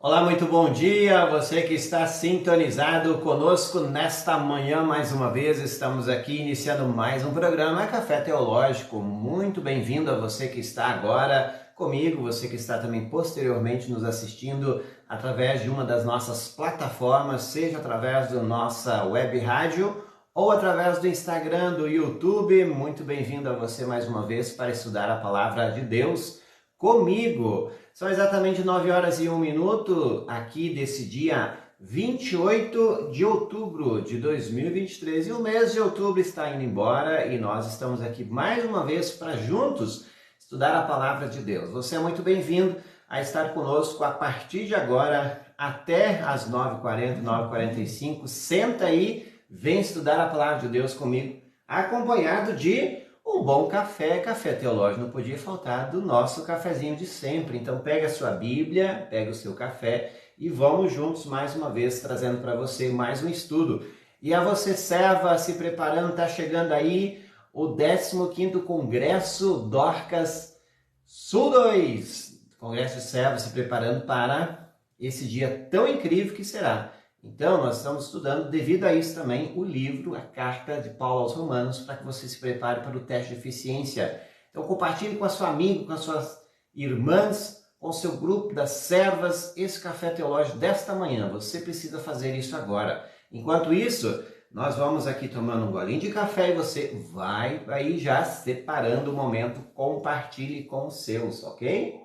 Olá, muito bom dia, você que está sintonizado conosco nesta manhã mais uma vez. Estamos aqui iniciando mais um programa Café Teológico. Muito bem-vindo a você que está agora comigo, você que está também posteriormente nos assistindo através de uma das nossas plataformas, seja através da nossa web rádio ou através do Instagram, do YouTube. Muito bem-vindo a você mais uma vez para estudar a palavra de Deus comigo. São exatamente 9 horas e 1 minuto aqui desse dia 28 de outubro de 2023. E o mês de outubro está indo embora e nós estamos aqui mais uma vez para juntos estudar a palavra de Deus. Você é muito bem-vindo a estar conosco a partir de agora até as 9h40, 9h45. Senta aí, vem estudar a palavra de Deus comigo, acompanhado de um bom café. Café Teológico não podia faltar do nosso cafezinho de sempre. Então pega a sua Bíblia, pega o seu café e vamos juntos mais uma vez trazendo para você mais um estudo. E a você, serva, se preparando, está chegando aí o 15º Congresso Dorcas Sul 2. Congresso de Servos se preparando para esse dia tão incrível que será. Então, nós estamos estudando, devido a isso também, o livro, a carta de Paulo aos Romanos, para que você se prepare para o teste de eficiência. Então, compartilhe com a sua amiga, com as suas irmãs, com o seu grupo das servas, esse café teológico desta manhã. Você precisa fazer isso agora. Enquanto isso, nós vamos aqui tomando um golinho de café e você vai aí já separando o momento, compartilhe com os seus, ok?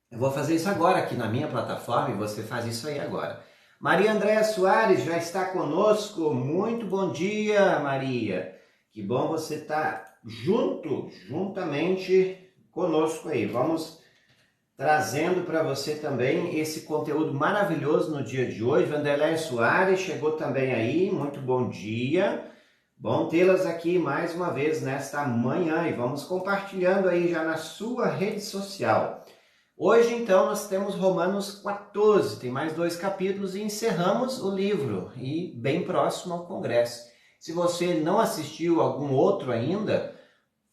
Eu vou fazer isso agora aqui na minha plataforma e você faz isso aí agora. Maria Andréa Soares já está conosco. Muito bom dia, Maria. Que bom você estar juntamente conosco aí. Vamos trazendo para você também esse conteúdo maravilhoso no dia de hoje. Vanderlei Soares chegou também aí. Muito bom dia. Bom tê-las aqui mais uma vez nesta manhã e vamos compartilhando aí já na sua rede social. Hoje, então, nós temos Romanos 14, tem mais 2 capítulos e encerramos o livro, e bem próximo ao Congresso. Se você não assistiu algum outro ainda,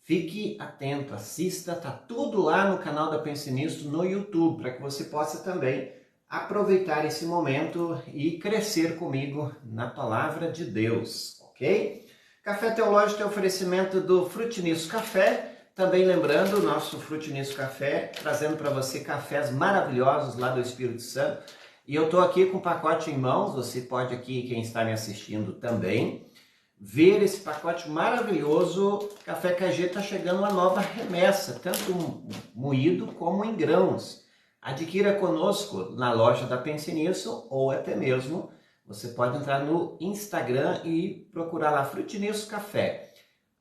fique atento, assista, tá tudo lá no canal da Pense Nisso no YouTube, para que você possa também aproveitar esse momento e crescer comigo na Palavra de Deus, ok? Café Teológico é oferecimento do Frutinício Café. Também lembrando o nosso Frutinício Café, trazendo para você cafés maravilhosos lá do Espírito Santo. E eu estou aqui com o pacote em mãos, você pode aqui, quem está me assistindo também, ver esse pacote maravilhoso. Café KG está chegando uma nova remessa, tanto moído como em grãos. Adquira conosco na loja da Pense Nisso ou até mesmo você pode entrar no Instagram e procurar lá Frutinício Café.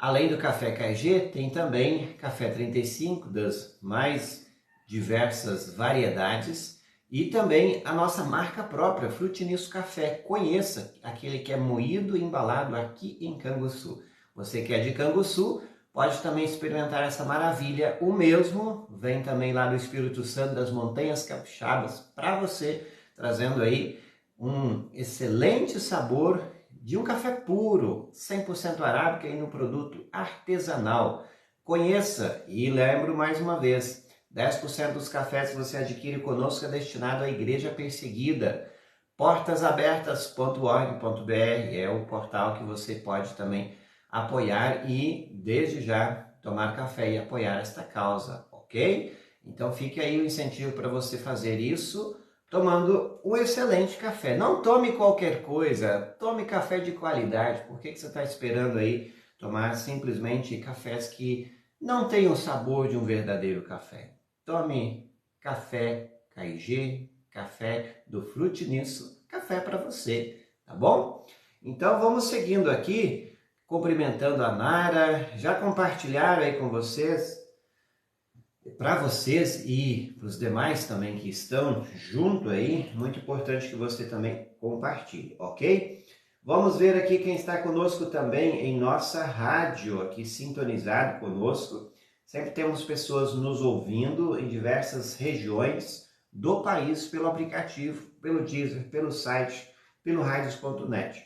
Além do café KG, tem também café 35 das mais diversas variedades e também a nossa marca própria, Frutinício Café. Conheça aquele que é moído e embalado aqui em Canguçu. Você que é de Canguçu, pode também experimentar essa maravilha. O mesmo vem também lá do Espírito Santo, das Montanhas Capixabas, para você, trazendo aí um excelente sabor de um café puro, 100% arábica e no produto artesanal. Conheça e lembro mais uma vez, 10% dos cafés que você adquire conosco é destinado à Igreja Perseguida. Portasabertas.org.br é o portal que você pode também apoiar e, desde já, tomar café e apoiar esta causa, ok? Então fique aí o incentivo para você fazer isso, tomando um excelente café. Não tome qualquer coisa, tome café de qualidade. Por que você está esperando aí tomar simplesmente cafés que não têm o sabor de um verdadeiro café? Tome café KG, café do Frutinício, café para você, tá bom? Então vamos seguindo aqui, cumprimentando a Nara. Já compartilharam aí com vocês? Para vocês e para os demais também que estão junto aí, muito importante que você também compartilhe, ok? Vamos ver aqui quem está conosco também em nossa rádio, aqui sintonizado conosco. Sempre temos pessoas nos ouvindo em diversas regiões do país pelo aplicativo, pelo Deezer, pelo site, pelo radios.net.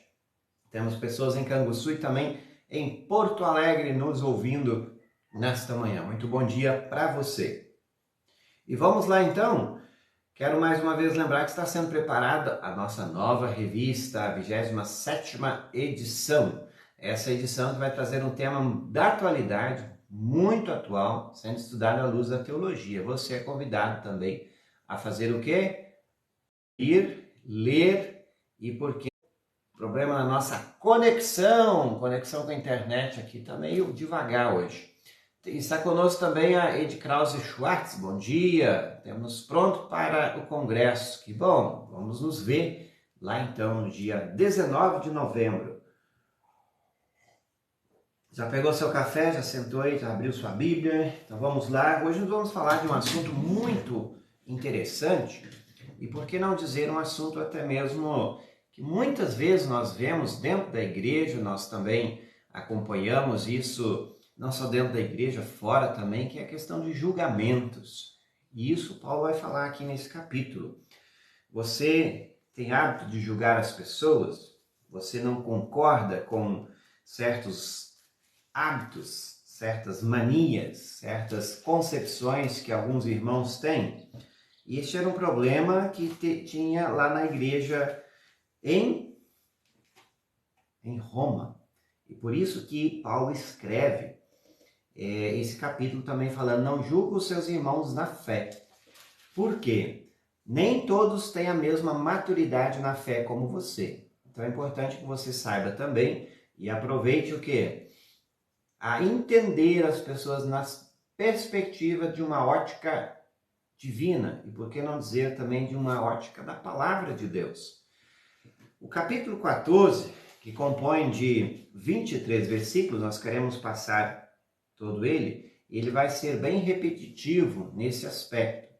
Temos pessoas em Canguçu e também em Porto Alegre nos ouvindo nesta manhã. Muito bom dia para você. E vamos lá então Quero mais uma vez lembrar que está sendo preparada a nossa nova revista, a 27ª edição. Essa edição que vai trazer um tema da atualidade, muito atual, sendo estudado à luz da teologia. Você é convidado também a fazer o quê? Ir, ler e porque problema na nossa conexão com a internet aqui está meio devagar hoje. Está conosco também a Ed Krause Schwartz. Bom dia, temos pronto para o congresso. Que bom, vamos nos ver lá então no dia 19 de novembro. Já pegou seu café, já sentou aí, já abriu sua Bíblia? Então vamos lá. Hoje nós vamos falar de um assunto muito interessante e por que não dizer um assunto até mesmo que muitas vezes nós vemos dentro da igreja, nós também acompanhamos isso não só dentro da igreja, fora também, que é a questão de julgamentos. E isso Paulo vai falar aqui nesse capítulo. Você tem hábito de julgar as pessoas? Você não concorda com certos hábitos, certas manias, certas concepções que alguns irmãos têm? E este era um problema que tinha lá na igreja em Roma. E por isso que Paulo escreve esse capítulo também falando, não julgue os seus irmãos na fé. Por quê? Nem todos têm a mesma maturidade na fé como você. Então é importante que você saiba também e aproveite o quê? A entender as pessoas na perspectiva de uma ótica divina e por que não dizer também de uma ótica da palavra de Deus. O capítulo 14, que compõe de 23 versículos, nós queremos passar todo ele vai ser bem repetitivo nesse aspecto.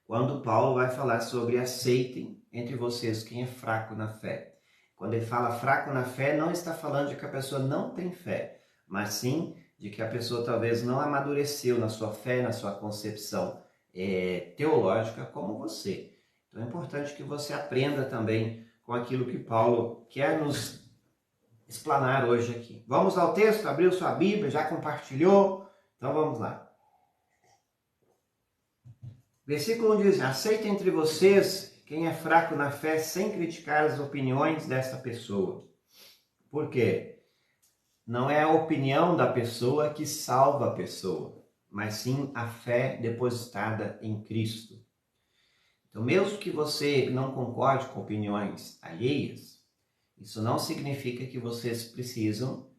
Quando Paulo vai falar sobre aceitem entre vocês quem é fraco na fé. Quando ele fala fraco na fé, não está falando de que a pessoa não tem fé, mas sim de que a pessoa talvez não amadureceu na sua fé, na sua concepção teológica como você. Então é importante que você aprenda também com aquilo que Paulo quer nos explanar hoje aqui. Vamos ao texto, abriu sua Bíblia, já compartilhou? Então vamos lá. Versículo 1 diz, aceita entre vocês quem é fraco na fé sem criticar as opiniões desta pessoa. Por quê? Não é a opinião da pessoa que salva a pessoa, mas sim a fé depositada em Cristo. Então mesmo que você não concorde com opiniões alheias, isso não significa que vocês precisam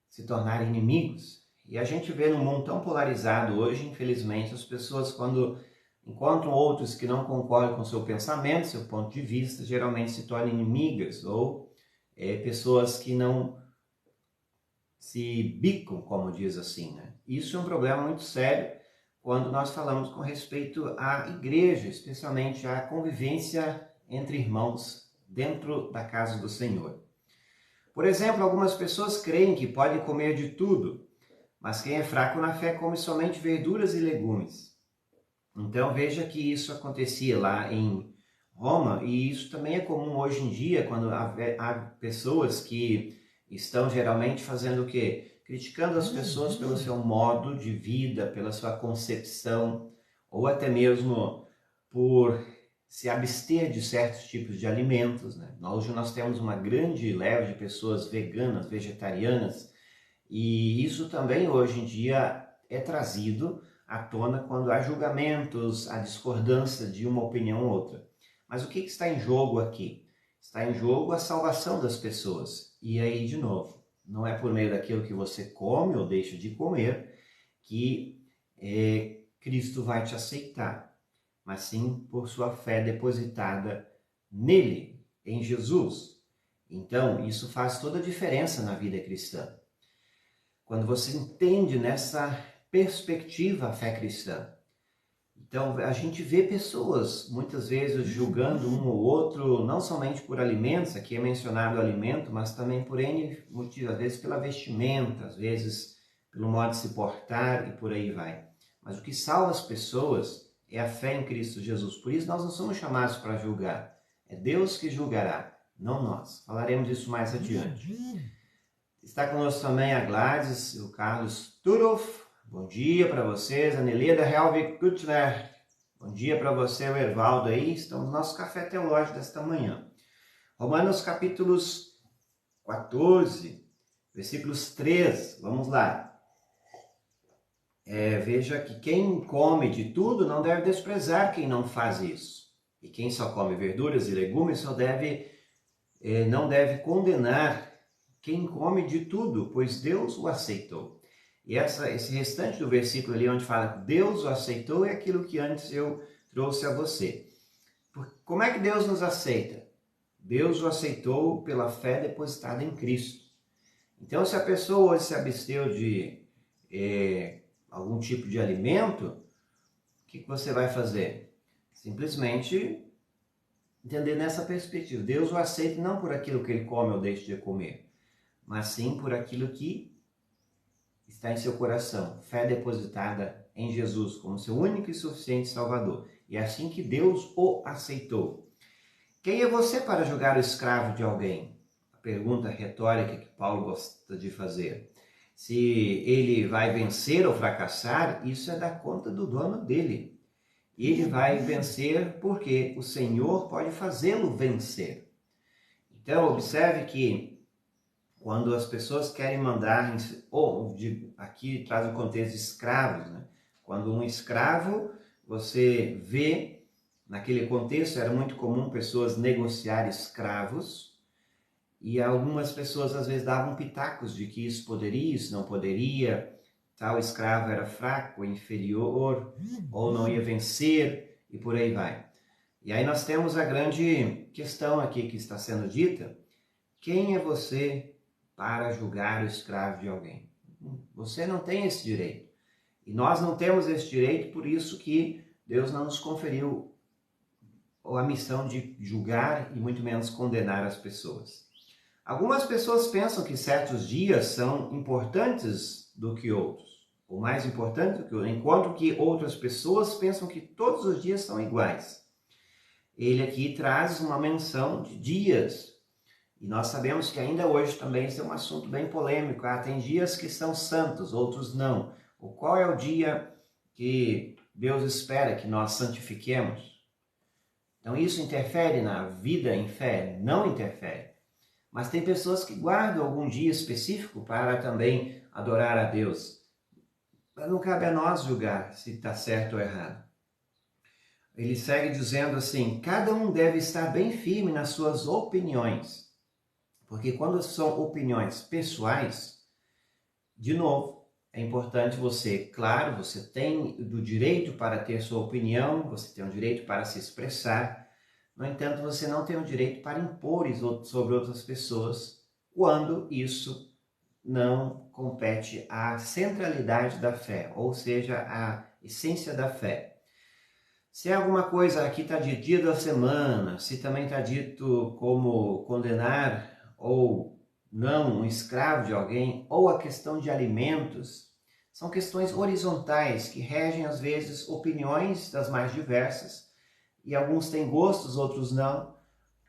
se tornar inimigos. E a gente vê num mundo tão polarizado hoje, infelizmente, as pessoas quando encontram outros que não concordam com seu pensamento, seu ponto de vista, geralmente se tornam inimigas ou pessoas que não se bicam, como diz assim, né? Isso é um problema muito sério quando nós falamos com respeito à igreja, especialmente à convivência entre irmãos dentro da casa do Senhor. Por exemplo, algumas pessoas creem que podem comer de tudo, mas quem é fraco na fé come somente verduras e legumes. Então veja que isso acontecia lá em Roma e isso também é comum hoje em dia quando há pessoas que estão geralmente fazendo o quê? Criticando as pessoas pelo seu modo de vida, pela sua concepção ou até mesmo por se abster de certos tipos de alimentos, né? Hoje nós temos uma grande leva de pessoas veganas, vegetarianas, e isso também hoje em dia é trazido à tona quando há julgamentos, há discordância de uma opinião ou outra. Mas o que está em jogo aqui? Está em jogo a salvação das pessoas. E aí, de novo, não é por meio daquilo que você come ou deixa de comer que Cristo vai te aceitar, mas sim por sua fé depositada nele, em Jesus. Então, isso faz toda a diferença na vida cristã. Quando você entende nessa perspectiva a fé cristã. Então, a gente vê pessoas, muitas vezes, julgando um ou outro, não somente por alimentos, aqui é mencionado o alimento, mas também por N motivos, às vezes pela vestimenta, às vezes pelo modo de se portar e por aí vai. Mas o que salva as pessoas é a fé em Cristo Jesus. Por isso nós não somos chamados para julgar. É Deus que julgará, não nós. Falaremos disso mais adiante. Está conosco também a Gladys e o Carlos Turoff. Bom dia para vocês. A Nelida Helvig Kutner. Bom dia para você, o Ervaldo aí. Estamos no nosso café teológico desta manhã. Romanos capítulos 14, versículos 3. Vamos lá. Veja que quem come de tudo não deve desprezar quem não faz isso. E quem só come verduras e legumes não deve condenar quem come de tudo, pois Deus o aceitou. E esse restante do versículo ali onde fala Deus o aceitou é aquilo que antes eu trouxe a você. Como é que Deus nos aceita? Deus o aceitou pela fé depositada em Cristo. Então, se a pessoa hoje se absteu de algum tipo de alimento, o que você vai fazer? Simplesmente entender nessa perspectiva. Deus o aceita não por aquilo que ele come ou deixa de comer, mas sim por aquilo que está em seu coração, fé depositada em Jesus como seu único e suficiente Salvador. E é assim que Deus o aceitou. Quem é você para julgar o escravo de alguém? A pergunta retórica que Paulo gosta de fazer. Se ele vai vencer ou fracassar, isso é da conta do dono dele. Ele vai vencer porque o Senhor pode fazê-lo vencer. Então, observe que quando as pessoas querem mandar, aqui traz o contexto de escravos, né? Quando um escravo, você vê, naquele contexto era muito comum pessoas negociar escravos, e algumas pessoas às vezes davam pitacos de que isso poderia, isso não poderia, tal escravo era fraco, inferior, ou não ia vencer, e por aí vai. E aí nós temos a grande questão aqui que está sendo dita: quem é você para julgar o escravo de alguém? Você não tem esse direito. E nós não temos esse direito, por isso que Deus não nos conferiu a missão de julgar e muito menos condenar as pessoas. Algumas pessoas pensam que certos dias são importantes do que outros, ou mais importantes do que outros, enquanto que outras pessoas pensam que todos os dias são iguais. Ele aqui traz uma menção de dias. E nós sabemos que ainda hoje também esse é um assunto bem polêmico. Tem dias que são santos, outros não. Qual é o dia que Deus espera que nós santifiquemos? Então isso interfere na vida em fé? Não interfere. Mas tem pessoas que guardam algum dia específico para também adorar a Deus. Mas não cabe a nós julgar se está certo ou errado. Ele segue dizendo assim: cada um deve estar bem firme nas suas opiniões. Porque quando são opiniões pessoais, de novo, é importante você tem o direito para ter sua opinião, você tem o direito para se expressar, no entanto, você não tem o direito para impor sobre outras pessoas quando isso não compete à centralidade da fé, ou seja, à essência da fé. Se é alguma coisa aqui está dito dia da semana, se também está dito como condenar ou não um escravo de alguém, ou a questão de alimentos, são questões horizontais que regem às vezes opiniões das mais diversas, e alguns têm gostos, outros não.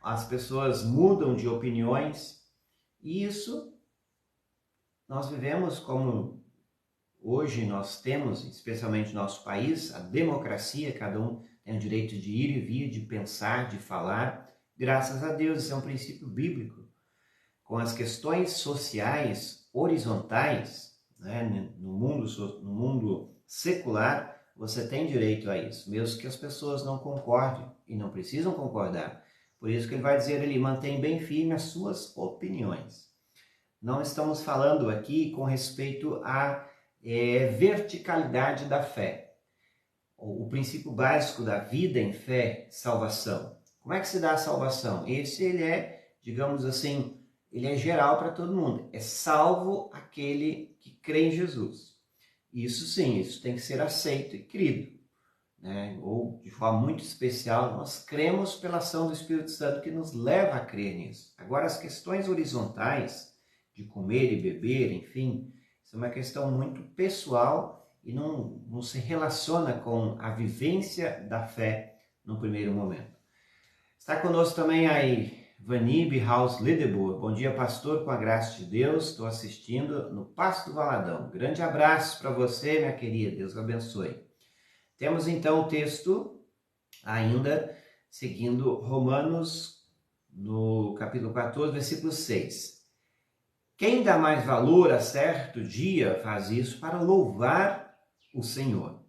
As pessoas mudam de opiniões, e isso nós vivemos como hoje nós temos, especialmente no nosso país, a democracia, cada um tem o direito de ir e vir, de pensar, de falar. Graças a Deus, isso é um princípio bíblico. Com as questões sociais horizontais, né, no mundo secular, você tem direito a isso, mesmo que as pessoas não concordem e não precisam concordar. Por isso que ele vai dizer ali, mantém bem firme as suas opiniões. Não estamos falando aqui com respeito à verticalidade da fé. O princípio básico da vida em fé, salvação. Como é que se dá a salvação? Ele é, digamos assim, ele é geral para todo mundo. É salvo aquele que crê em Jesus. Isso sim, isso tem que ser aceito e crido. Né? Ou, de forma muito especial, nós cremos pela ação do Espírito Santo que nos leva a crer nisso. Agora, as questões horizontais, de comer e beber, enfim, isso é uma questão muito pessoal e não se relaciona com a vivência da fé no primeiro momento. Está conosco também aí Vanib House Lidebourg. Bom dia, pastor, com a graça de Deus. Estou assistindo no Passo do Valadão. Grande abraço para você, minha querida. Deus o abençoe. Temos então o texto Ainda seguindo Romanos, no capítulo 14, versículo 6. Quem dá mais valor a certo dia faz isso para louvar o Senhor.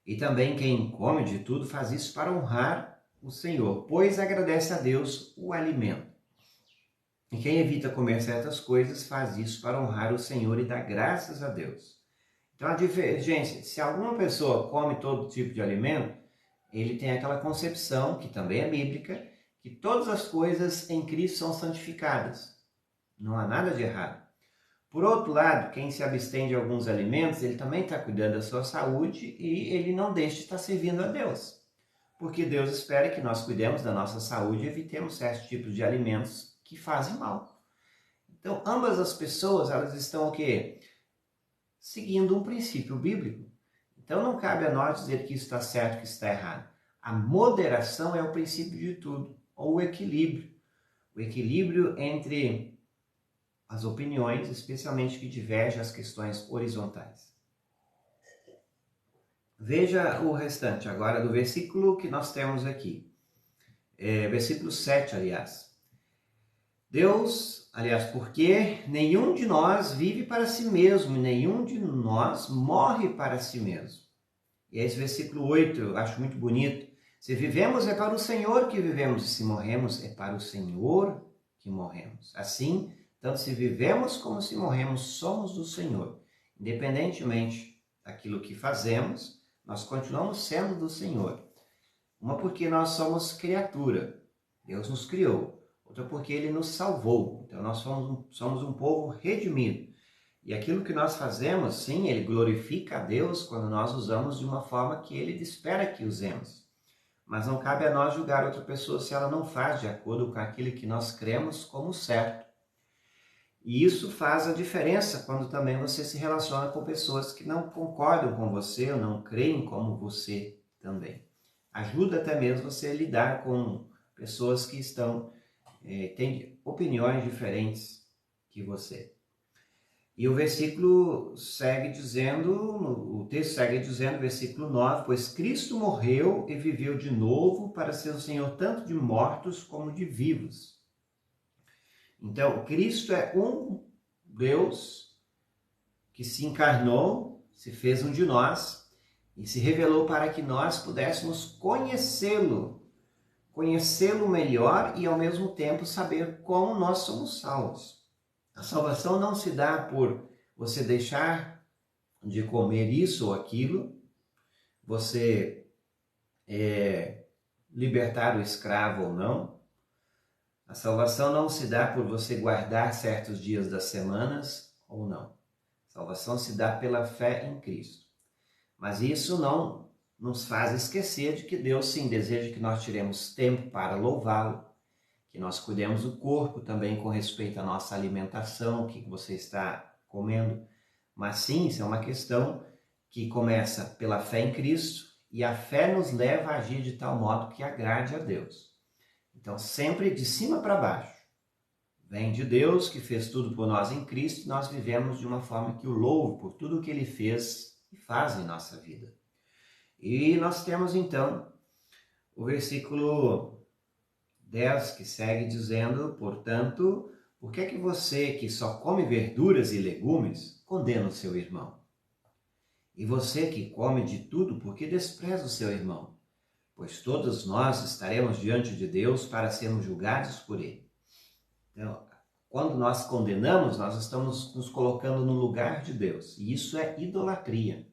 E também quem come de tudo faz isso para honrar o Senhor, pois agradece a Deus o alimento. E quem evita comer certas coisas faz isso para honrar o Senhor e dar graças a Deus. Então a divergência, se alguma pessoa come todo tipo de alimento, ele tem aquela concepção, que também é bíblica, que todas as coisas em Cristo são santificadas. Não há nada de errado. Por outro lado, quem se abstém de alguns alimentos, ele também está cuidando da sua saúde e ele não deixa de estar servindo a Deus. Porque Deus espera que nós cuidemos da nossa saúde e evitemos certos tipos de alimentos que fazem mal. Então, ambas as pessoas, elas estão o quê? Seguindo um princípio bíblico. Então, não cabe a nós dizer que isso está certo, que isso está errado. A moderação é o princípio de tudo, ou o equilíbrio. O equilíbrio entre as opiniões, especialmente que divergem as questões horizontais. Veja o restante agora do versículo que nós temos aqui. Versículo 7, aliás. Porque nenhum de nós vive para si mesmo, e nenhum de nós morre para si mesmo. E esse versículo 8 eu acho muito bonito. Se vivemos, é para o Senhor que vivemos, e se morremos, é para o Senhor que morremos. Assim, tanto se vivemos como se morremos, somos do Senhor. Independentemente daquilo que fazemos, nós continuamos sendo do Senhor. Uma porque nós somos criatura, Deus nos criou. Outra porque Ele nos salvou. Então nós somos um povo redimido. E aquilo que nós fazemos, sim, Ele glorifica a Deus quando nós usamos de uma forma que Ele espera que usemos. Mas não cabe a nós julgar outra pessoa se ela não faz de acordo com aquilo que nós cremos como certo. E isso faz a diferença quando também você se relaciona com pessoas que não concordam com você ou não creem como você também. Ajuda até mesmo você a lidar com pessoas que têm opiniões diferentes que você. E o versículo segue dizendo, o texto segue dizendo, versículo 9, pois Cristo morreu e viveu de novo para ser o Senhor tanto de mortos como de vivos. Então, Cristo é um Deus que se encarnou, se fez um de nós e se revelou para que nós pudéssemos conhecê-lo melhor e ao mesmo tempo saber como nós somos salvos. A salvação não se dá por você deixar de comer isso ou aquilo, você libertar o escravo ou não. A salvação não se dá por você guardar certos dias das semanas ou não. A salvação se dá pela fé em Cristo. Mas isso não nos faz esquecer de que Deus sim deseja que nós tiremos tempo para louvá-lo, que nós cuidemos do corpo também com respeito à nossa alimentação, o que você está comendo. Mas sim, isso é uma questão que começa pela fé em Cristo e a fé nos leva a agir de tal modo que agrade a Deus. Então, sempre de cima para baixo. Vem de Deus que fez tudo por nós em Cristo e nós vivemos de uma forma que o louve por tudo o que Ele fez e faz em nossa vida. E nós temos então o versículo 10 que segue dizendo, portanto, por que é que você que só come verduras e legumes condena o seu irmão? E você que come de tudo, por que despreza o seu irmão? Pois todos nós estaremos diante de Deus para sermos julgados por Ele. Então, quando nós condenamos, nós estamos nos colocando no lugar de Deus. E isso é idolatria.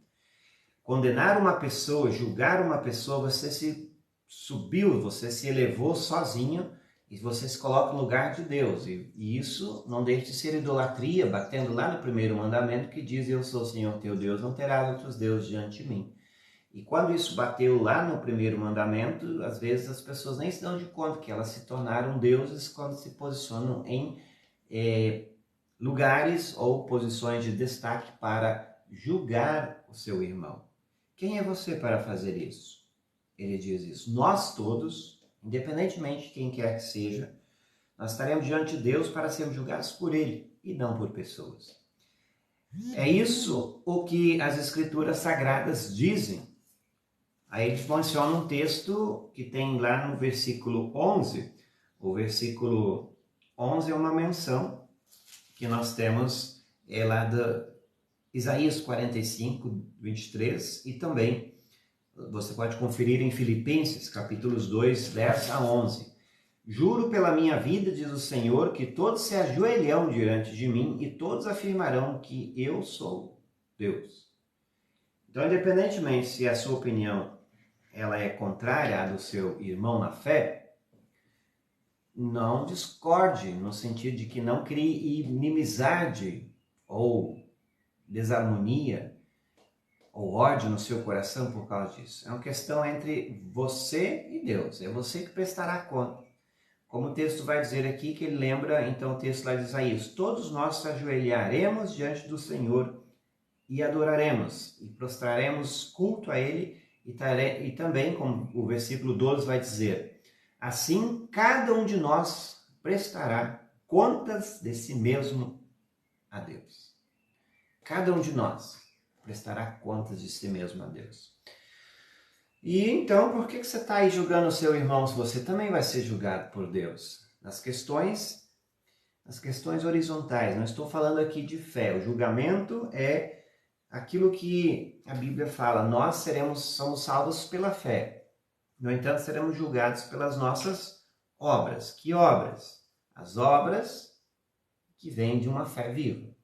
Condenar uma pessoa, julgar uma pessoa, você se subiu, você se elevou sozinho e você se coloca no lugar de Deus. E isso não deixa de ser idolatria, batendo lá no primeiro mandamento que diz, eu sou o Senhor teu Deus, não terás outros deuses diante de mim. E quando isso bateu lá no primeiro mandamento, às vezes as pessoas nem se dão de conta que elas se tornaram deuses quando se posicionam em lugares ou posições de destaque para julgar o seu irmão. Quem é você para fazer isso? Ele diz isso. Nós todos, independentemente de quem quer que seja, nós estaremos diante de Deus para sermos julgados por Ele e não por pessoas. É isso o que as Escrituras Sagradas dizem. Aí ele menciona um texto que tem lá no versículo 11. O versículo 11 é uma menção que nós temos lá de Isaías 45, 23, e também você pode conferir em Filipenses, capítulos 2, 10 a 11. Juro pela minha vida, diz o Senhor, que todos se ajoelharão diante de mim e todos afirmarão que eu sou Deus. Então, independentemente se a sua opinião ela é contrária à do seu irmão na fé, não discorde, no sentido de que não crie inimizade ou desarmonia ou ódio no seu coração por causa disso. É uma questão entre você e Deus. É você que prestará conta. Como o texto vai dizer aqui, que ele lembra, então, o texto lá de Isaías: todos nós nos ajoelharemos diante do Senhor e adoraremos, e prostraremos culto a Ele, e também, como o versículo 12 vai dizer, assim cada um de nós prestará contas de si mesmo a Deus. Cada um de nós prestará contas de si mesmo a Deus. E então, por que você está aí julgando o seu irmão se você também vai ser julgado por Deus? Nas questões horizontais, não estou falando aqui de fé. O julgamento é aquilo que a Bíblia fala, nós somos salvos pela fé. No entanto, seremos julgados pelas nossas obras. Que obras? As obras que vêm de uma fé viva.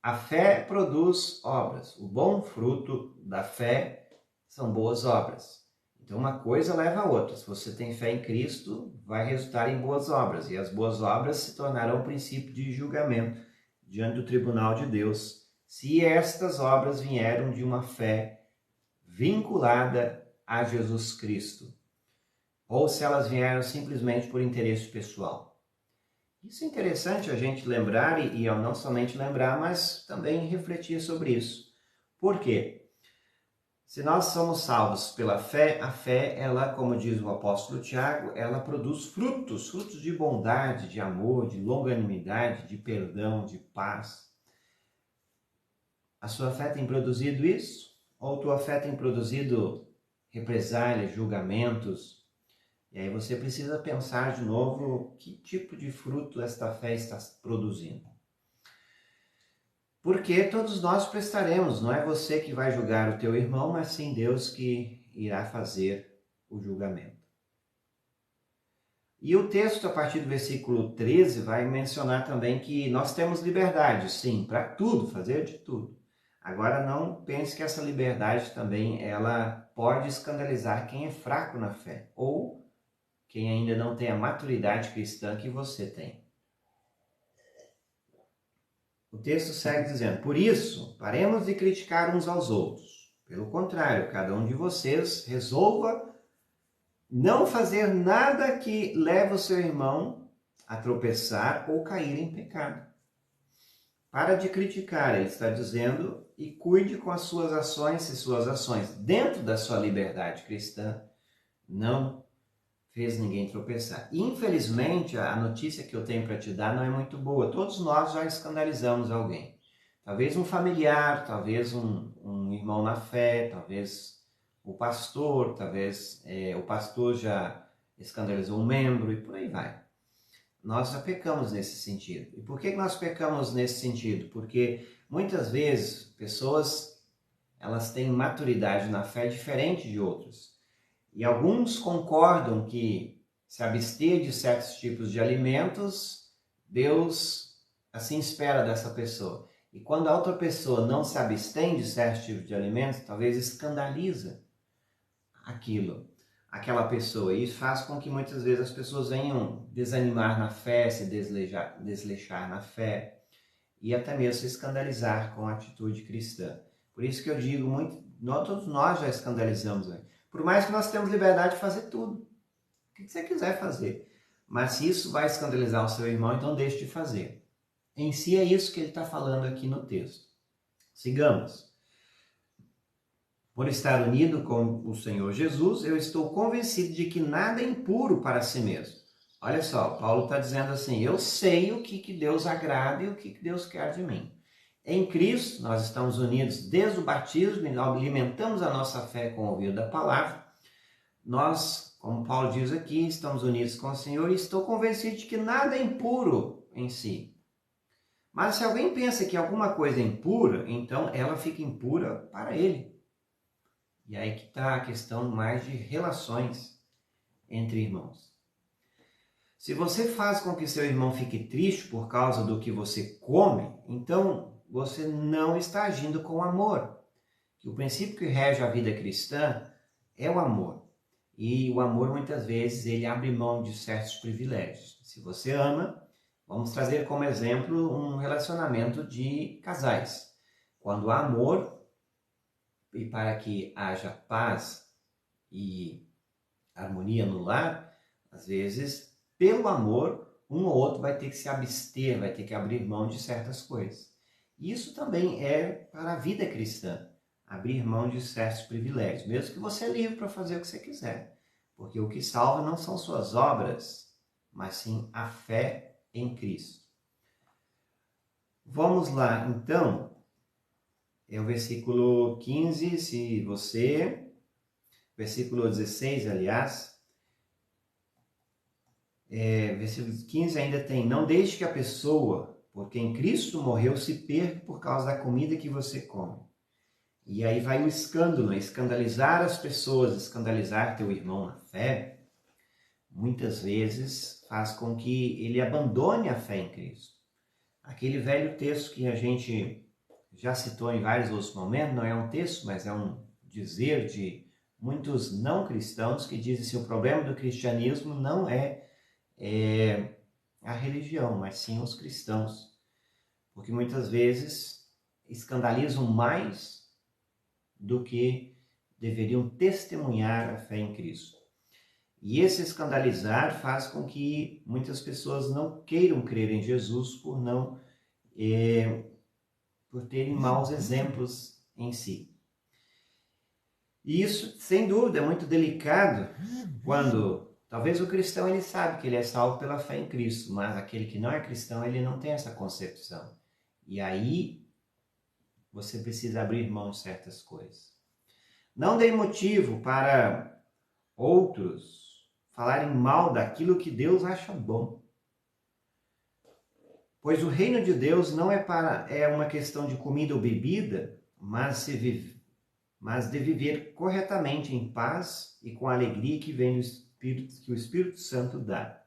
A fé produz obras. O bom fruto da fé são boas obras. Então, uma coisa leva a outra. Se você tem fé em Cristo, vai resultar em boas obras. E as boas obras se tornarão princípio de julgamento diante do tribunal de Deus, se estas obras vieram de uma fé vinculada a Jesus Cristo, ou se elas vieram simplesmente por interesse pessoal. Isso é interessante a gente lembrar, e não somente lembrar, mas também refletir sobre isso. Por quê? Se nós somos salvos pela fé, a fé, ela, como diz o apóstolo Tiago, ela produz frutos de bondade, de amor, de longanimidade, de perdão, de paz. A sua fé tem produzido isso? Ou tua fé tem produzido represálias, julgamentos? E aí você precisa pensar de novo que tipo de fruto esta fé está produzindo. Porque todos nós prestaremos, não é você que vai julgar o teu irmão, mas sim Deus que irá fazer o julgamento. E o texto, a partir do versículo 13, vai mencionar também que nós temos liberdade, sim, para tudo, fazer de tudo. Agora não pense que essa liberdade também ela pode escandalizar quem é fraco na fé, ou quem ainda não tem a maturidade cristã que você tem. O texto segue dizendo, por isso, paremos de criticar uns aos outros. Pelo contrário, cada um de vocês resolva não fazer nada que leve o seu irmão a tropeçar ou cair em pecado. Para de criticar, ele está dizendo, e cuide com as suas ações, se suas ações, dentro da sua liberdade cristã, não fez ninguém tropeçar. Infelizmente, a notícia que eu tenho para te dar não é muito boa. Todos nós já escandalizamos alguém. Talvez um familiar, talvez um irmão na fé, talvez o pastor, talvez o pastor já escandalizou um membro e por aí vai. Nós já pecamos nesse sentido. E por que nós pecamos nesse sentido? Porque muitas vezes pessoas elas têm maturidade na fé diferente de outros. E alguns concordam que se abster de certos tipos de alimentos, Deus assim espera dessa pessoa. E quando a outra pessoa não se abstém de certos tipos de alimentos, talvez escandaliza aquela pessoa. E isso faz com que muitas vezes as pessoas venham desanimar na fé, se desleixar na fé e até mesmo se escandalizar com a atitude cristã. Por isso que eu digo, todos nós já escandalizamos, né? Por mais que nós temos liberdade de fazer tudo, o que você quiser fazer. Mas se isso vai escandalizar o seu irmão, então deixe de fazer. Em si é isso que ele está falando aqui no texto. Sigamos. Por estar unido com o Senhor Jesus, eu estou convencido de que nada é impuro para si mesmo. Olha só, Paulo está dizendo assim, eu sei o que Deus agrada e o que Deus quer de mim. Em Cristo, nós estamos unidos desde o batismo e alimentamos a nossa fé com o ouvido da palavra. Nós, como Paulo diz aqui, estamos unidos com o Senhor e estou convencido de que nada é impuro em si. Mas se alguém pensa que alguma coisa é impura, então ela fica impura para ele. E aí que está a questão mais de relações entre irmãos. Se você faz com que seu irmão fique triste por causa do que você come, então você não está agindo com amor. Que o princípio que rege a vida cristã é o amor. E o amor, muitas vezes, ele abre mão de certos privilégios. Se você ama, vamos trazer como exemplo um relacionamento de casais. Quando há amor, e para que haja paz e harmonia no lar, às vezes, pelo amor, um ou outro vai ter que se abster, vai ter que abrir mão de certas coisas. Isso também é para a vida cristã, abrir mão de certos privilégios, mesmo que você é livre para fazer o que você quiser, porque o que salva não são suas obras, mas sim a fé em Cristo. Vamos lá, então, é o versículo 15, se você, versículo 16, aliás, versículo 15 ainda tem: não deixe que a pessoa, por quem Cristo morreu, se perca por causa da comida que você come. E aí vai o escândalo, escandalizar as pessoas, escandalizar teu irmão na fé, muitas vezes faz com que ele abandone a fé em Cristo. Aquele velho texto que a gente já citou em vários outros momentos, não é um texto, mas é um dizer de muitos não cristãos que dizem que o problema do cristianismo não é a religião, mas sim os cristãos. Porque muitas vezes escandalizam mais do que deveriam testemunhar a fé em Cristo. E esse escandalizar faz com que muitas pessoas não queiram crer em Jesus por terem maus exemplos em si. E isso, sem dúvida, é muito delicado quando talvez o cristão ele sabe que ele é salvo pela fé em Cristo, mas aquele que não é cristão ele não tem essa concepção. E aí você precisa abrir mão de certas coisas. Não dê motivo para outros falarem mal daquilo que Deus acha bom. Pois o reino de Deus não é uma questão de comida ou bebida, mas de viver corretamente em paz e com a alegria que vem que o Espírito Santo dá.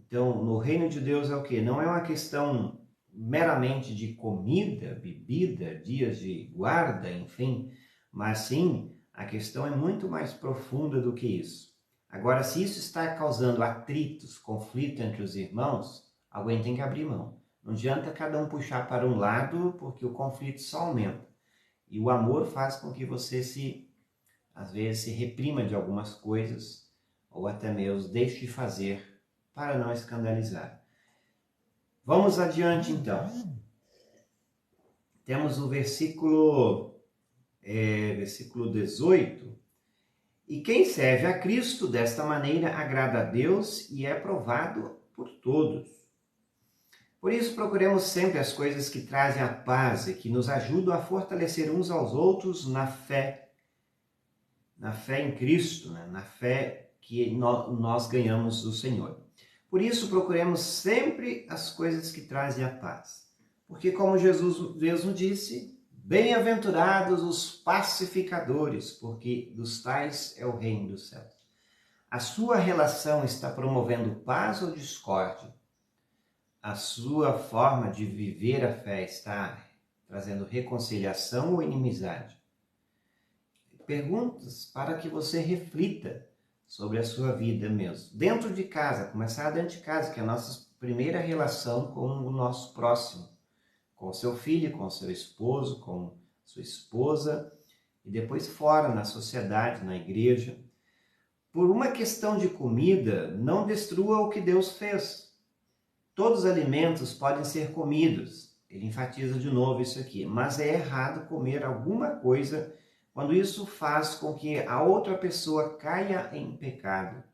Então, no reino de Deus é o quê? Não é uma questão meramente de comida, bebida, dias de guarda, enfim, mas sim, a questão é muito mais profunda do que isso. Agora, se isso está causando atritos, conflito entre os irmãos, alguém tem que abrir mão. Não adianta cada um puxar para um lado, porque o conflito só aumenta. E o amor faz com que você às vezes, se reprima de algumas coisas, ou até mesmo deixe de fazer para não escandalizar. Vamos adiante, então. Temos o versículo 18. E quem serve a Cristo desta maneira agrada a Deus e é aprovado por todos. Por isso, procuremos sempre as coisas que trazem a paz e que nos ajudam a fortalecer uns aos outros na fé em Cristo, né? Na fé que nós ganhamos do Senhor. Por isso, procuremos sempre as coisas que trazem a paz. Porque, como Jesus mesmo disse, bem-aventurados os pacificadores, porque dos tais é o reino dos céus. A sua relação está promovendo paz ou discórdia? A sua forma de viver a fé está trazendo reconciliação ou inimizade? Perguntas para que você reflita sobre a sua vida mesmo. Dentro de casa, começar dentro de casa, que é a nossa primeira relação com o nosso próximo. Com o seu filho, com o seu esposo, com sua esposa, e depois fora, na sociedade, na igreja. Por uma questão de comida, não destrua o que Deus fez. Todos os alimentos podem ser comidos. Ele enfatiza de novo isso aqui. Mas é errado comer alguma coisa quando isso faz com que a outra pessoa caia em pecado.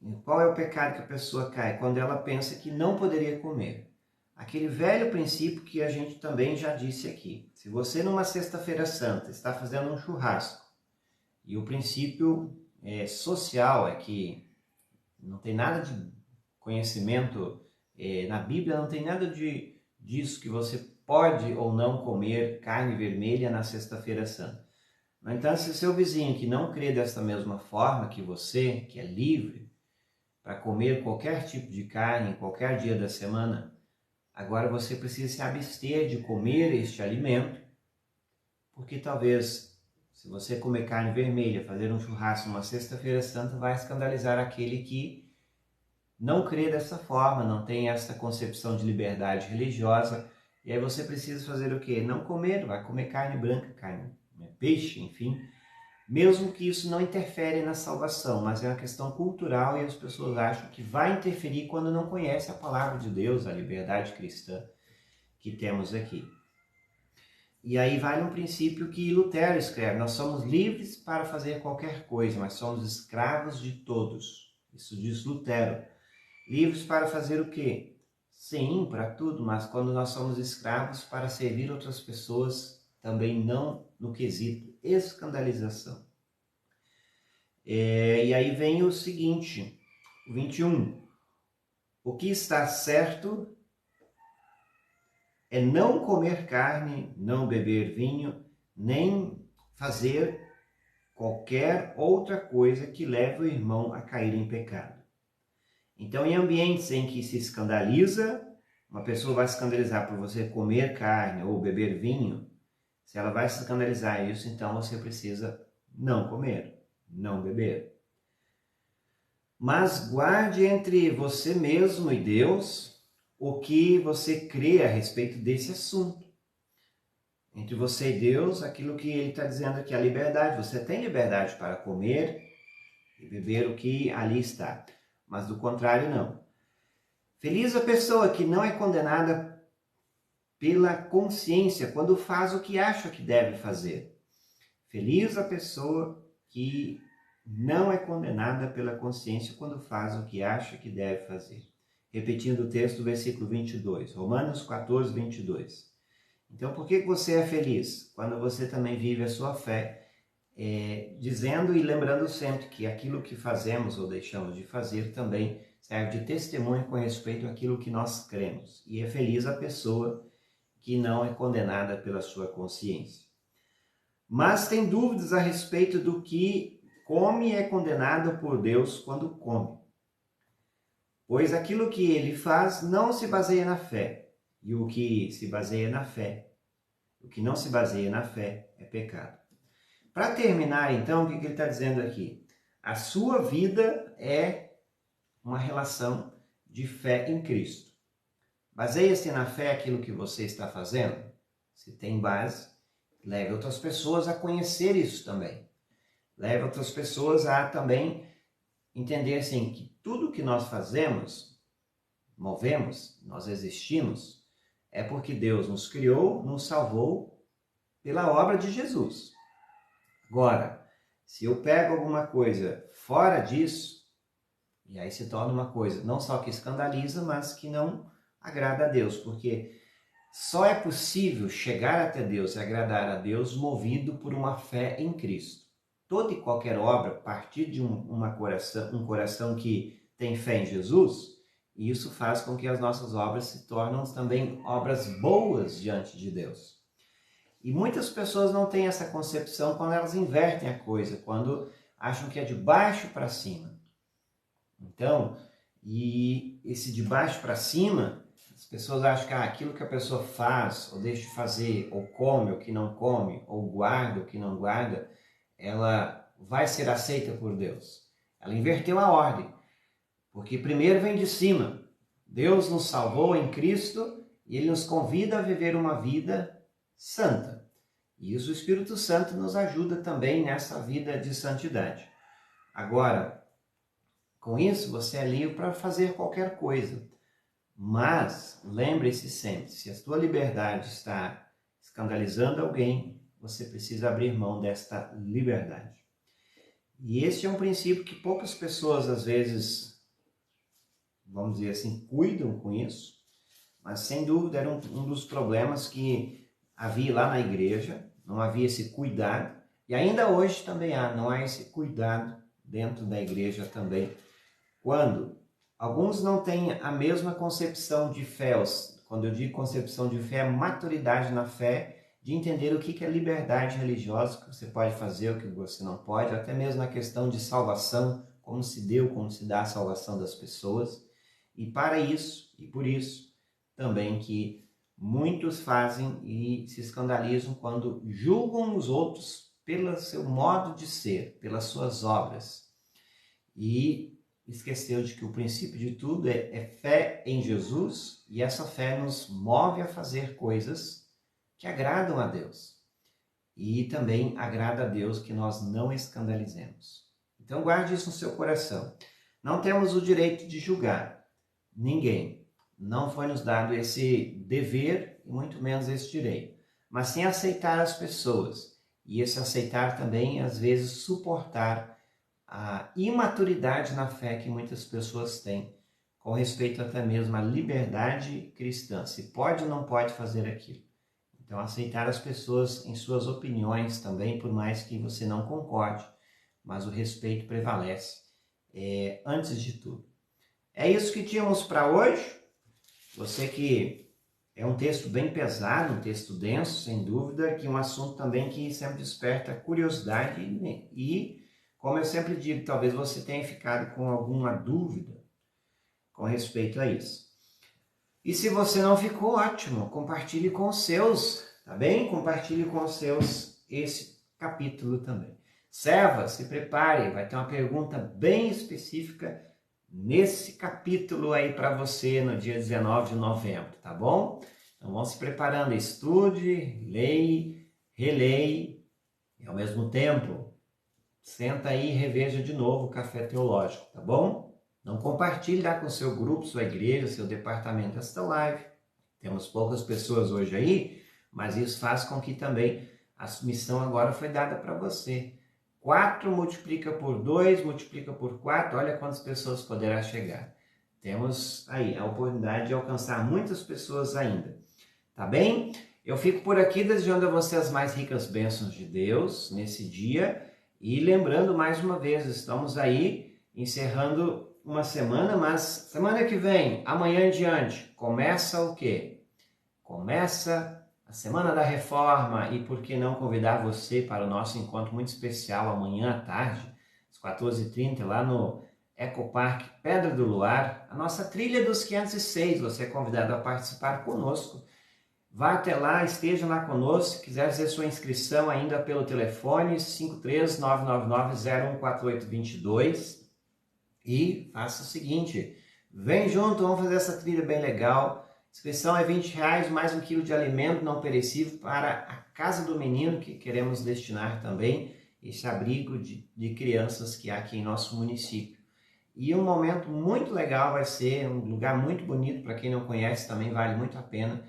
E qual é o pecado que a pessoa cai? Quando ela pensa que não poderia comer. aquele velho princípio que a gente também já disse aqui. Se você numa sexta-feira santa está fazendo um churrasco, e o princípio social é que não tem nada de conhecimento, na Bíblia não tem nada disso que você pode ou não comer carne vermelha na sexta-feira santa. No entanto, se seu vizinho que não crê desta mesma forma que você, que é livre para comer qualquer tipo de carne em qualquer dia da semana, agora você precisa se abster de comer este alimento, porque talvez, se você comer carne vermelha, fazer um churrasco numa sexta-feira santa, vai escandalizar aquele que não crê dessa forma, não tem essa concepção de liberdade religiosa, e aí você precisa fazer o quê? Não comer, vai comer carne branca, carne, peixe, enfim, mesmo que isso não interfere na salvação, mas é uma questão cultural e as pessoas acham que vai interferir quando não conhece a palavra de Deus, a liberdade cristã que temos aqui. E aí vale um princípio que Lutero escreve: nós somos livres para fazer qualquer coisa, mas somos escravos de todos. Isso diz Lutero. Livres para fazer o quê? Sim, para tudo, mas quando nós somos escravos para servir outras pessoas, também não no quesito escandalização. E aí vem o seguinte, o 21. O que está certo é não comer carne, não beber vinho, nem fazer qualquer outra coisa que leve o irmão a cair em pecado. Então, em ambientes em que se escandaliza, uma pessoa vai se escandalizar por você comer carne ou beber vinho, se ela vai se escandalizar isso, então você precisa não comer, não beber. Mas guarde entre você mesmo e Deus o que você crê a respeito desse assunto. Entre você e Deus, aquilo que ele está dizendo aqui, a liberdade. Você tem liberdade para comer e beber o que ali está, mas do contrário não. Feliz a pessoa que não é condenada pela consciência quando faz o que acha que deve fazer. Feliz a pessoa que não é condenada pela consciência quando faz o que acha que deve fazer. Repetindo o texto, versículo 22, Romanos 14, 22. Então, por que você é feliz? Quando você também vive a sua fé, dizendo e lembrando sempre que aquilo que fazemos ou deixamos de fazer também serve de testemunho com respeito àquilo que nós cremos. E é feliz a pessoa que não é condenada pela sua consciência. Mas tem dúvidas a respeito do que come e é condenado por Deus quando come. Pois aquilo que ele faz não se baseia na fé. E o que se baseia na fé, o que não se baseia na fé é pecado. Para terminar, então, o que ele está dizendo aqui? A sua vida é uma relação de fé em Cristo. Baseia-se na fé aquilo que você está fazendo? Se tem base, leve outras pessoas a conhecer isso também. Leve outras pessoas a também entender assim, que tudo que nós fazemos, movemos, nós existimos, é porque Deus nos criou, nos salvou pela obra de Jesus. Agora, se eu pego alguma coisa fora disso, e aí se torna uma coisa não só que escandaliza, mas que não agrada a Deus, porque só é possível chegar até Deus e agradar a Deus movido por uma fé em Cristo. Toda e qualquer obra, a partir de um coração que tem fé em Jesus, e isso faz com que as nossas obras se tornem também obras boas diante de Deus. E muitas pessoas não têm essa concepção quando elas invertem a coisa, quando acham que é de baixo para cima. Então, e esse de baixo para cima, as pessoas acham que aquilo que a pessoa faz, ou deixa de fazer, ou come o que não come, ou guarda o que não guarda, ela vai ser aceita por Deus. Ela inverteu a ordem, porque primeiro vem de cima. Deus nos salvou em Cristo e Ele nos convida a viver uma vida santa. E isso o Espírito Santo nos ajuda também nessa vida de santidade. Agora, com isso você é livre para fazer qualquer coisa. Mas lembre-se sempre, se a sua liberdade está escandalizando alguém, você precisa abrir mão desta liberdade. E este é um princípio que poucas pessoas às vezes, vamos dizer assim, cuidam com isso, mas sem dúvida era um dos problemas que havia lá na igreja, não havia esse cuidado, e ainda hoje também não há esse cuidado dentro da igreja também, quando alguns não têm a mesma concepção de fé. Quando eu digo concepção de fé, é maturidade na fé, de entender o que é liberdade religiosa, o que você pode fazer, o que você não pode, até mesmo na questão de salvação, como se deu, como se dá a salvação das pessoas. E para isso, e por isso, também que muitos fazem e se escandalizam quando julgam os outros pelo seu modo de ser, pelas suas obras. E esqueceu de que o princípio de tudo é fé em Jesus, e essa fé nos move a fazer coisas que agradam a Deus. E também agrada a Deus que nós não escandalizemos. Então guarde isso no seu coração. Não temos o direito de julgar ninguém. Não foi nos dado esse dever e muito menos esse direito. Mas sim aceitar as pessoas. E esse aceitar também, às vezes, suportar a imaturidade na fé que muitas pessoas têm, com respeito até mesmo à liberdade cristã. Se pode ou não pode fazer aquilo. Então, aceitar as pessoas em suas opiniões também, por mais que você não concorde, mas o respeito prevalece antes de tudo. É isso que tínhamos para hoje. Você que é um texto bem pesado, um texto denso, sem dúvida, que é um assunto também que sempre desperta curiosidade e, como eu sempre digo, talvez você tenha ficado com alguma dúvida com respeito a isso. E se você não ficou, ótimo, compartilhe com os seus, tá bem? Compartilhe com os seus esse capítulo também. Serva, se prepare, vai ter uma pergunta bem específica nesse capítulo aí para você no dia 19 de novembro, tá bom? Então vamos se preparando, estude, leia, releia e ao mesmo tempo senta aí e reveja de novo o Café Teológico, tá bom? Não compartilhe lá com o seu grupo, sua igreja, seu departamento esta live. Temos poucas pessoas hoje aí, mas isso faz com que também a missão agora foi dada para você. 4 multiplica por 2, multiplica por 4, olha quantas pessoas poderá chegar. Temos aí a oportunidade de alcançar muitas pessoas ainda. Tá bem? Eu fico por aqui desejando a você as mais ricas bênçãos de Deus nesse dia. E lembrando mais uma vez, estamos aí encerrando uma semana, mas semana que vem, amanhã em diante, começa o quê? Começa a Semana da Reforma, e por que não convidar você para o nosso encontro muito especial amanhã à tarde, às 14h30, lá no Ecoparque Pedra do Luar, a nossa trilha dos 506, você é convidado a participar conosco. Vá até lá, esteja lá conosco, se quiser fazer sua inscrição ainda pelo telefone 53999014822 e faça o seguinte, vem junto, vamos fazer essa trilha bem legal. Inscrição é R$20, mais 1 quilo de alimento não perecível para a Casa do Menino, que queremos destinar também esse abrigo de crianças que há aqui em nosso município. E um momento muito legal vai ser, um lugar muito bonito, para quem não conhece também vale muito a pena.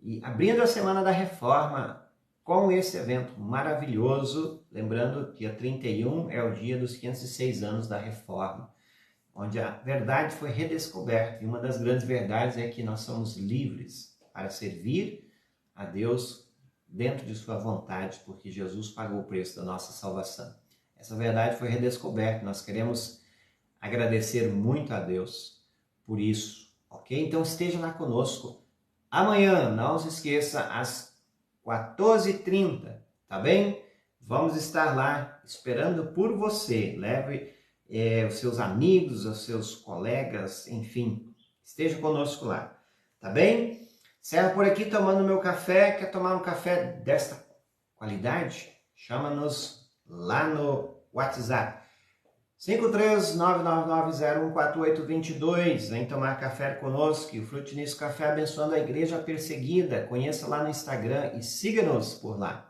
E abrindo a Semana da Reforma com esse evento maravilhoso, lembrando que dia 31 é o dia dos 506 anos da Reforma, onde a verdade foi redescoberta. E uma das grandes verdades é que nós somos livres para servir a Deus dentro de sua vontade, porque Jesus pagou o preço da nossa salvação. Essa verdade foi redescoberta. Nós queremos agradecer muito a Deus por isso, ok? Então esteja lá conosco amanhã, não se esqueça, às 14h30, tá bem? Vamos estar lá esperando por você. Leve os seus amigos, os seus colegas, enfim, esteja conosco lá, tá bem? Encerro por aqui tomando meu café. Quer tomar um café desta qualidade? Chama-nos lá no WhatsApp. 53999014822. Vem tomar café conosco. E o Frutinício Café abençoando a igreja perseguida. Conheça lá no Instagram e siga-nos por lá.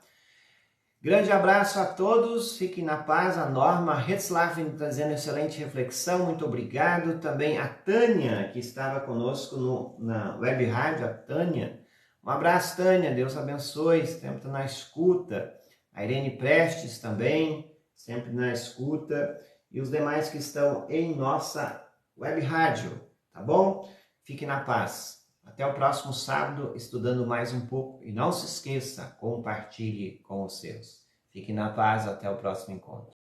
Grande abraço a todos, fiquem na paz. A Norma Hetzlaffen está dizendo excelente reflexão, muito obrigado. Também a Tânia, que estava conosco na web rádio, a Tânia. Um abraço, Tânia, Deus abençoe, sempre na escuta. A Irene Prestes também, sempre na escuta. E os demais que estão em nossa web rádio, tá bom? Fiquem na paz. Até o próximo sábado, estudando mais um pouco. E não se esqueça, compartilhe com os seus. Fique na paz, até o próximo encontro.